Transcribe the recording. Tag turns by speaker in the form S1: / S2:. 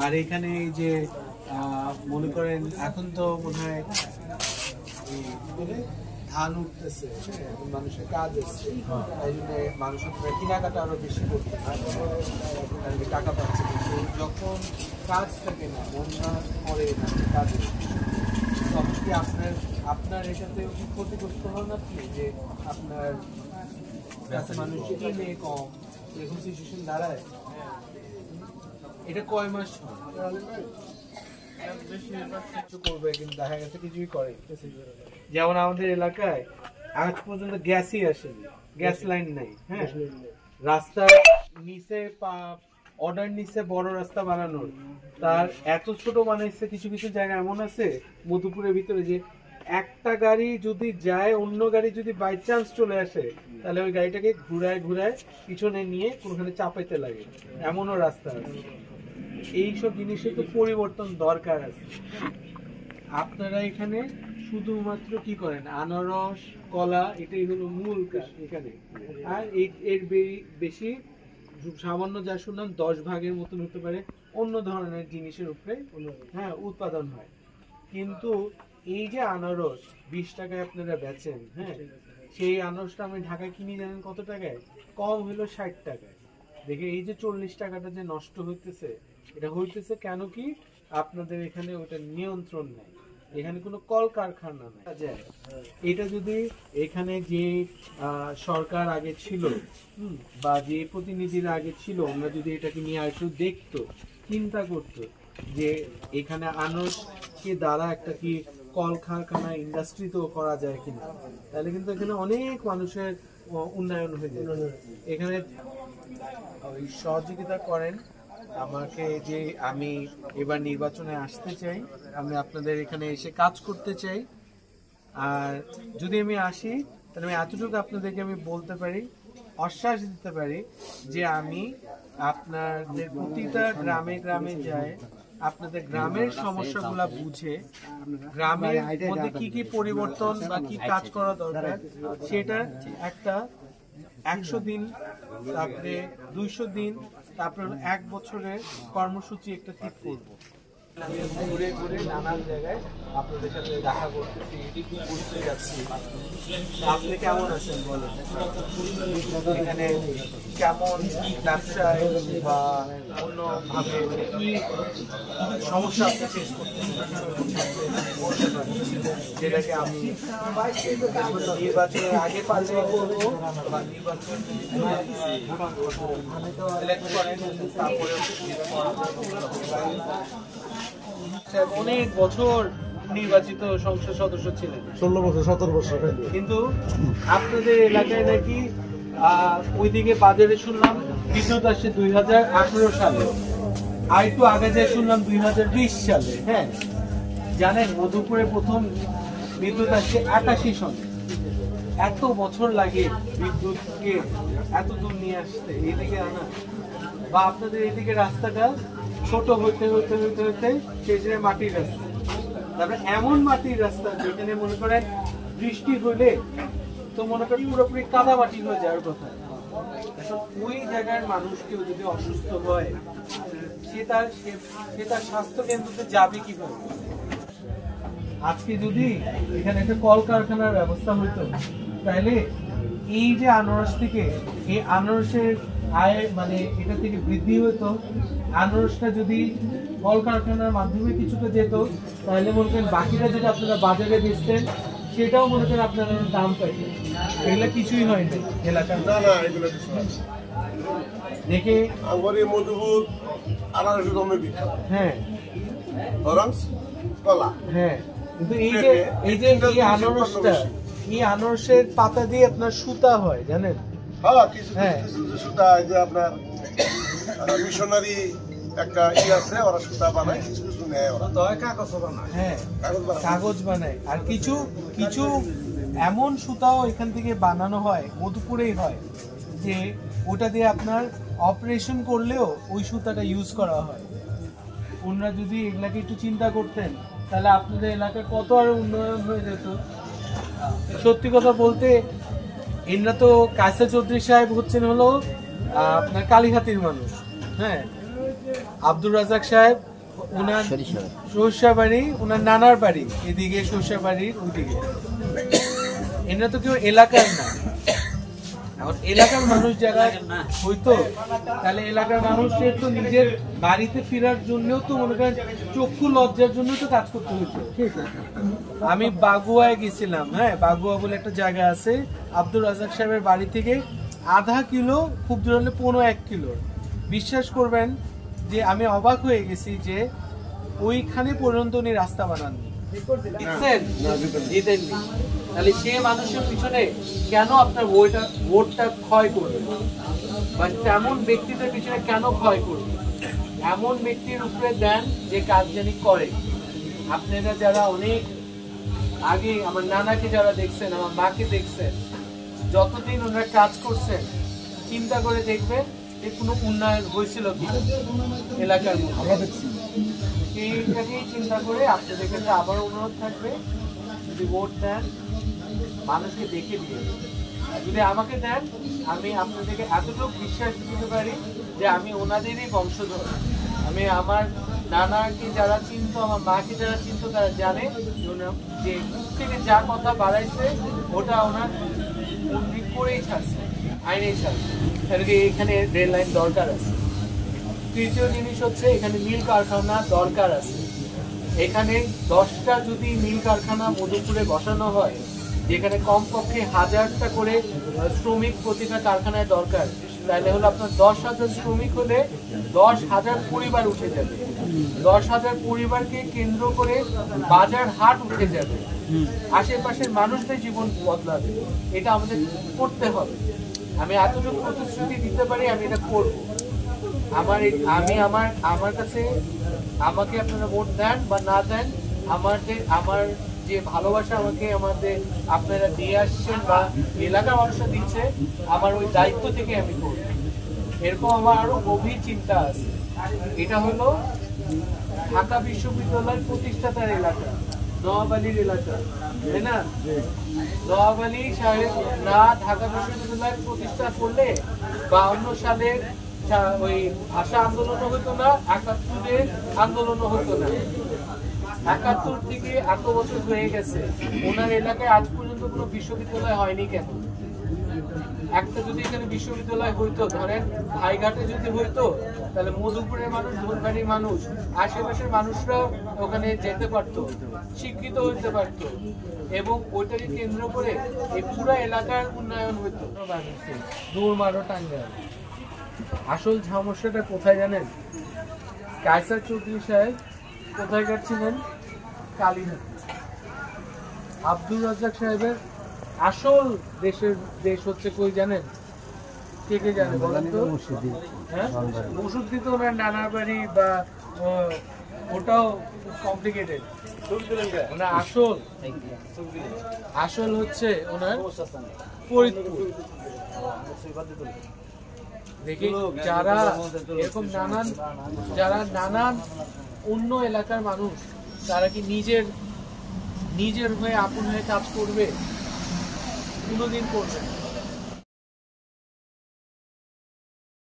S1: আর এখানে এই যে মনে করেন এখন তো মনে হয় ধান উঠতেছে, মানুষের কাজ এসছে, তাই জন্য মানুষের কেনাকাটা আরো বেশি করতে টাকা পাচ্ছে। কিন্তু যখন কাজ থাকে না, বন্যা পরে কাজ তখন কি আপনার এটাতে ক্ষতিগ্রস্ত হন আপনি, যে আপনার কাছে মানুষ কিনে কম, এরকম সিচুয়েশন দাঁড়ায়? এটা কয় মাস করবে, কিন্তু দেখা গেছে কিছুই করে। যেমন আমাদের এলাকায় আজ পর্যন্ত গ্যাসই আসেনি, গ্যাস লাইন নাই। হ্যাঁ, রাস্তা নিচে অর্ডার নিচ্ছে বড় রাস্তা বানানোর, তার এত ছোট বানাইছে। কিছু কিছু জায়গা এমন আছে মধুপুরের ভিতরে যে একটা গাড়ি যদি যায়, অন্য গাড়ি যদি বাই চান্স চলে আসে, তাহলে ওই গাড়িটাকে ঘুরায় ঘুরায় পিছনে নিয়ে কোনখানে চাপাইতে লাগে, এমনও রাস্তা আছে। এইসব জিনিসের তো পরিবর্তন দরকার আছে। আপনারা এখানে শুধুমাত্র কি করেন, আনারস, কলা, এটাই হলো মূল কাজ এখানে। আর এর বেশি সামান্য যা শুনলাম 10 ভাগের মতন হতে পারে অন্য ধরনের জিনিসের উপরে হ্যাঁ উৎপাদন হয়। কিন্তু এই যে আনারস 20 টাকায় আপনারা বেচেন, হ্যাঁ, সেই আনারসটা আমি ঢাকায় কিনি জানেন কত টাকায়? কম হলো 60 টাকায়। দেখে এই যে 40 টাকাটা যে নষ্ট হইতেছে, এটা হইতেছে কেন? কি আপনাদের এখানে ওটা নিয়ন্ত্রণ নেই, এখানে কোনো কলকারখানা নাই। এটা যদি এখানে যে সরকার আগে ছিল বা যে প্রতিনিধিরা আগে ছিল, আমরা যদি এটাকে নিয়ে একটু দেখতো, চিন্তা করতো যে এখানে আনারসকে দ্বারা একটা কি কলকারখানা, ইন্ডাস্ট্রি তো করা যায় কিনা, তাহলে কিন্তু এখানে অনেক মানুষের উন্নয়ন হয়ে যায়। এখানে সহযোগিতা করেন আমাকে, যে আমি এবার নির্বাচনে আসতে চাই, আমি আপনাদের এখানে এসে কাজ করতে চাই। আর যদি আমি আসি, তাহলে আমি এতটুকু আপনাদেরকে আমি বলতে পারি, আশ্বাস দিতে পারি যে আমি আপনাদের প্রতিটা গ্রামে গ্রামে যাই, আপনাদের গ্রামের সমস্যাগুলা বুঝে গ্রামের মধ্যে কি কি পরিবর্তন বা কি কাজ করা দরকার, সেটা একটা 100 দিন, তারপরে 200 দিন, তারপরে 1 বছরের কর্মসূচি একটা ঠিক করবো। ঘুরে ঘুরে নানান জায়গায় আপনাদের সাথে দেখা করতেছি, ঘুরতে যাচ্ছি। আপনি কেমন আছেন বলেন? এখানে কেমন ব্যবসায় বা অন্যভাবে কি সমস্যা আপনি ফেস করতেছেন, যেটাকে আমি নির্বাচনের আগে পারলে করবো বা নির্বাচন সিলেক্ট করেন, তারপরে অনেক বছর নির্বাচিত সংসদ সদস্য ছিলেন,
S2: 16 বছর 17 বছর,
S1: কিন্তু আপনাদের এলাকায় নাকি ওইদিকে বাজারে শুনলাম বিদ্যুৎ আসছে 2018 সালে, আর একটু আগে যে শুনলাম 2020 সালে। হ্যাঁ, জানেন মধুপুরে প্রথম বিদ্যুৎ আসছে 81 সনে। এত বছর লাগে বিদ্যুৎকে এত দূর নিয়ে আসতে, এদিকে আনা। বা আপনাদের এদিকে রাস্তাটা ছোট হইতে হইতে হইতে হইতে শেষে মাটির রাস্তা, তারপরে এমন মাটির রাস্তা যেখানে মনে করেন বৃষ্টি হইলে তো মনে করেন পুরোপুরি কাদা মাটি হয়ে যাওয়ার কথা। এখন ওই জায়গার মানুষ কেউ যদি অসুস্থ হয়, সে তার স্বাস্থ্য কেন্দ্রতে যাবে কিভাবে? আজকে যদি এখানে একটা কলকারখানার ব্যবস্থা হইতো, তাহলে এই যে আনারস থেকে, এই আনারসের আয় মানে এটা থেকে বৃদ্ধি হতো। আনারসটা যদি কলকারখানার মাধ্যমে কিছুটা যেত, তাহলে মনে করেন বাকিটা যেটা আপনারা বাজারে বেচতেন, সেটাও মনে করেন আপনারা দাম পাইতেন। এগুলো কিছুই হয়নি এলাকার। দেখে
S2: মধুপুর আনারস জমে বিখ্যাত।
S1: হ্যাঁ,
S2: হ্যাঁ,
S1: কিন্তু এই যে আনারসটা, এই আনারসের পাতা দিয়ে আপনার সুতা হয় জানেন?
S2: হ্যাঁ, কিছু সুতা, যে আপনার মিশনারি একটা আছে, ওরা সুতা বানায়, কিছু কিছু নেয়, ওরা কাগজ বানায়।
S1: হ্যাঁ, কাগজ বানায়। আর কিছু কিছু এমন সুতাও এখান থেকে বানানো হয়, মধুপুরেই হয়, যে ওটা দিয়ে আপনার অপারেশন করলেও ওই সুতাটা ইউজ করা হয়। ওনারা যদি এগুলাকে একটু চিন্তা করতেন, তাহলে আপনাদের এলাকায় কত আরো উন্নয়ন হয়ে যেত। সত্যি কথা বলতে, এনারা তো কায়সার চৌধুরী সাহেব হচ্ছেন হলো আপনার কালীহাতির মানুষ। হ্যাঁ, আব্দুর রাজাক সাহেব উনার সরিষাবাড়ি, উনার নানার বাড়ি এদিকে, সরিষাবাড়ির ওইদিকে। এরা তো কেউ এলাকার না। এখন এলাকার মানুষ যারা হইতো, তাহলে এলাকার মানুষের তো নিজের বাড়িতে ফেরার জন্যও তো মনে করেন চক্ষু লজ্জার জন্য তো কাজ করতে হইতো। আমি বাগুয়ায় গেছিলাম। হ্যাঁ, বাগুয়া বলে একটা জায়গা আছে, আব্দুর রাজাক সাহেবের বাড়ি থেকে আধা কিলো, খুব জোর হলে 15-1 কিলো। বিশ্বাস করবেন যে আমি অবাক হয়ে গেছি যে ওইখানে পর্যন্ত উনি রাস্তা বানাননি। তাহলে সে মানুষের পিছনে কেন আপনার ভোটটা ক্ষয় করবে, বা তেমন ব্যক্তিদের পিছনে কেন ক্ষয় করবে? এমন ব্যক্তির উপরে দেন যে কাজ জানি করে। আপনারা যারা অনেক আগে আমার নানাকে যারা দেখছেন, আমার মাকে দেখছেন, যতদিন ওনারা কাজ করছেন চিন্তা করে দেখবেন যে কোনো উন্নয়ন হয়েছিল কি এলাকার মধ্যে। এইটাকেই চিন্তা করে আপনাদের কাছে আবার অনুরোধ থাকবে, যদি ভোট দেন মানুষকে দেখে দিয়ে, যদি আমাকে দেন আমি আপনাদেরকে এতটুকু বিশ্বাস দিতে পারি যে আমি ওনাদেরই বংশধর। আমি আমার নানাকে যারা চিনতো, আমার মাকে যারা চিনতো, তারা জানে যে থেকে যা কথা বাড়াইছে ওটা ওনার উনি করেই ছাড়ছে, আইনেই ছাড়ছে। এখানে রেল লাইন দরকার আছে। তৃতীয় জিনিস হচ্ছে এখানে মিল কারখানা দরকার আছে। এখানে 10টা যদি মিল কারখানা মধুপুরে বসানো হয়, যেখানে কমপক্ষে 1000টা করে শ্রমিক প্রতিটা কারখানায় দরকার, তাহলে হলো আপনার 10,000 শ্রমিক হলে 10,000 পরিবার উঠে যাবে। 10,000 পরিবারকে কেন্দ্র করে বাজার হাট উঠে যাবে, আশেপাশের মানুষদের জীবন বদলাবে। এটা আমাদের করতে হবে। আমি এতটুকু প্রতিশ্রুতি দিতে পারি আমি এটা করব। আমার কাছে আমাকে আপনারা ভোট দেন বা না দেন, আমার যে ভালোবাসা আপনারা দিয়ে আসছেন বা এলাকার মানুষরা দিচ্ছে, আমার ওই দায়িত্ব থেকে আমি করব। এরকম আমার আরো গভীর চিন্তা আছে। এটা হলো ঢাকা বিশ্ববিদ্যালয় প্রতিষ্ঠাতার এলাকা, নওয়াব আলীর এলাকা, তাই না? নওয়াব আলী সাহেব না ঢাকা বিশ্ববিদ্যালয় প্রতিষ্ঠা করলে 52 সালের ওই ভাষা আন্দোলনও হতো না, 71-এর আন্দোলনও হতো না। 71 থেকে এত বছর হয়ে গেছে, ওনার এলাকায় আজ পর্যন্ত কোনো বিশ্ববিদ্যালয় হয়নি কেন? একটা যদি এখানে বিশ্ববিদ্যালয় হইতো, ধরেন হাইঘাটে যদি হইতো, তাহলে মধুপুরের মানুষ, ধনবাড়ির মানুষ, আশেপাশের মানুষরাও ওখানে যেতে পারতো, শিক্ষিত হইতে পারতো, এবং ওইটাকে কেন্দ্র করে এই পুরো এলাকার উন্নয়ন হইতো। দৌড় মারো টাঙ্গাইল। আসল সমস্যাটা কোথায় জানেন? কায়সার চৌধুরী সাহেব কোথায় ছিলেন? কালীহাতি। আব্দুর রাজ্জাক সাহেবের আসল দেশ হচ্ছে কই জানেন? কে জানে বলেন তো? হ্যাঁ, মুসুদ্দি তো ওনার নানার বাড়ি, বা ওটাও কমপ্লিকেটেড। ওনার আসল হচ্ছে ওনার ফরিদপুর। দেখি যারা এরকম নানান অন্য এলাকার মানুষ, তারা কি নিজের হয়ে আপন হয়ে কাজ করবে? কোনোদিন করবে না।